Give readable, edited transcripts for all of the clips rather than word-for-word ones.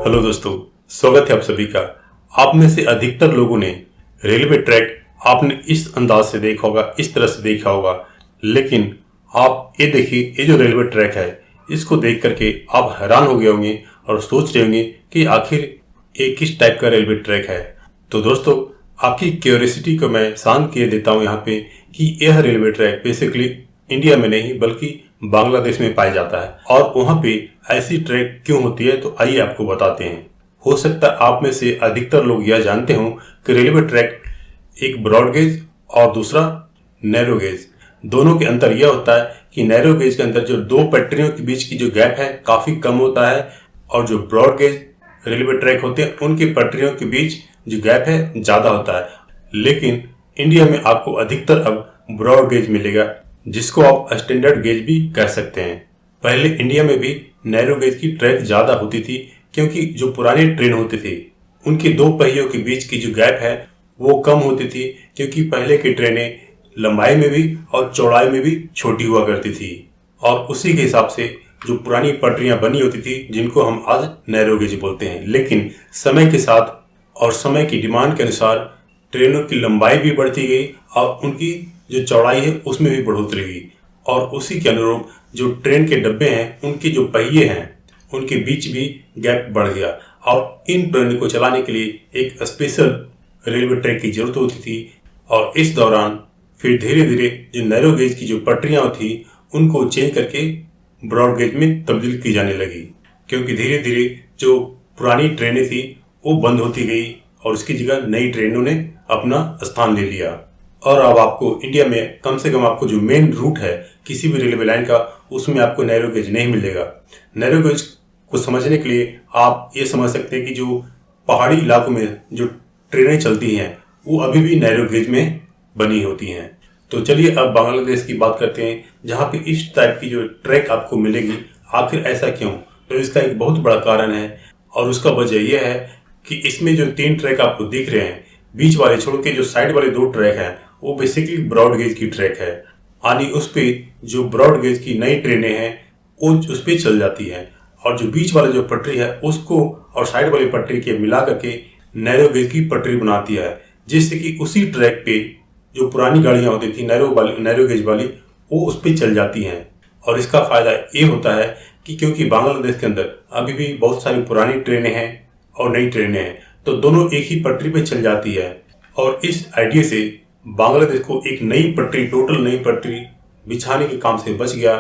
Hello दोस्तों, स्वागत है आप सभी का। आप में से अधिकतर लोगों ने रेलवे ट्रैक आपने इस अंदाज से देखा होगा, इस तरह से देखा होगा। लेकिन आप ये देखिए, ये जो रेलवे ट्रैक है, इसको देख करके आप हैरान हो गए होंगे और सोच रहे होंगे कि आखिर ये किस टाइप का रेलवे ट्रैक है। तो दोस्तों, आपकी क्यूरियोसिटी को मैं शांत किए देता हूँ यहाँ पे कि यह रेलवे ट्रैक बेसिकली इंडिया में नहीं बल्कि बांग्लादेश में पाया जाता है। और वहाँ पे ऐसी ट्रैक क्यों होती है, तो आइए आपको बताते हैं। हो सकता है आप में से अधिकतर लोग यह जानते हों कि रेलवे ट्रैक एक ब्रॉड गेज और दूसरा नैरो गेज, दोनों के अंतर यह होता है कि नैरो गेज के अंदर जो दो पटरियों के बीच की जो गैप है काफी कम होता है, और जो ब्रॉड गेज रेलवे ट्रैक होते हैं उनकी पटरियों के बीच जो गैप है ज्यादा होता है। लेकिन इंडिया में आपको अधिकतर अब ब्रॉड गेज मिलेगा, जिसको आप स्टैंडर्ड गेज भी कह सकते हैं। पहले इंडिया में भी नैरो गेज की ट्रैक ज्यादा होती थी, क्योंकि जो पुरानी ट्रेन होते थे उनके दो पहियों के बीच की जो गैप है वो कम होती थी, क्योंकि पहले की ट्रेनें लंबाई में भी और चौड़ाई में भी छोटी हुआ करती थी। और उसी के हिसाब से जो पुरानी पटरियां बनी होती थी, जिनको हम आज नैरो गेज बोलते हैं। लेकिन समय के साथ और समय की डिमांड के अनुसार ट्रेनों की लंबाई भी बढ़ती गई और उनकी जो चौड़ाई है उसमें भी बढ़ोतरी हुई, और उसी के अनुरूप जो ट्रेन के डब्बे हैं उनके जो पहिए हैं उनके बीच भी गैप बढ़ गया। और इन ट्रेन को चलाने के लिए एक स्पेशल रेलवे ट्रैक की जरूरत होती थी। और इस दौरान फिर धीरे धीरे जो नैरो गेज की जो पटरियां थी उनको चेंज करके ब्रॉड गेज में तब्दील की जाने लगी, क्योंकि धीरे धीरे जो पुरानी ट्रेनें थी वो बंद होती गई और उसकी जगह नई ट्रेनों ने अपना स्थान ले लिया। और अब आपको इंडिया में कम से कम आपको जो मेन रूट है किसी भी रेलवे लाइन का, उसमें आपको नैरो गेज नहीं मिलेगा। नैरो गेज को समझने के लिए आप ये समझ सकते हैं कि जो पहाड़ी इलाकों में जो ट्रेनें चलती हैं वो अभी भी नैरो गेज में बनी होती हैं। तो चलिए अब बांग्लादेश की बात करते हैं, जहाँ पे इस टाइप की जो ट्रैक आपको मिलेगी। आखिर ऐसा क्यों? तो इसका एक बहुत बड़ा कारण है, और उसका वजह यह है कि इसमें जो 3 ट्रैक आपको दिख रहे हैं, बीच वाले छोड़ के जो साइड वाले 2 ट्रैक हैं वो बेसिकली ब्रॉड गेज की ट्रैक है। यानी उस पे जो ब्रॉड गेज की नई ट्रेनें हैं वो उस पे चल जाती हैं, और जो बीच वाला जो पटरी है उसको और साइड वाली पटरी के मिला करके नैरो गेज की पटरी बनाती है, जिससे कि उसी ट्रैक पे जो पुरानी गाड़ियां होती थी नैरो गेज वाली वो उस पे चल जाती हैं। और इसका फायदा ये होता है कि क्योंकि बांग्लादेश के अंदर अभी भी बहुत सारी पुरानी ट्रेनें हैं और नई ट्रेनें हैं, तो दोनों एक ही पटरी पे चल जाती है। और इस आइडिया से बांग्लादेश को एक नई पटरी, टोटल नई पटरी बिछाने के काम से बच गया,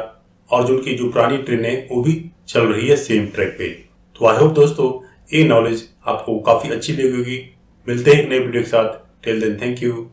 और जो उनकी जो पुरानी ट्रेनें वो भी चल रही है सेम ट्रैक पे। तो आई होप दोस्तों ये नॉलेज आपको काफी अच्छी लगी होगी। मिलते हैं एक नए वीडियो के साथ। Till then, thank you.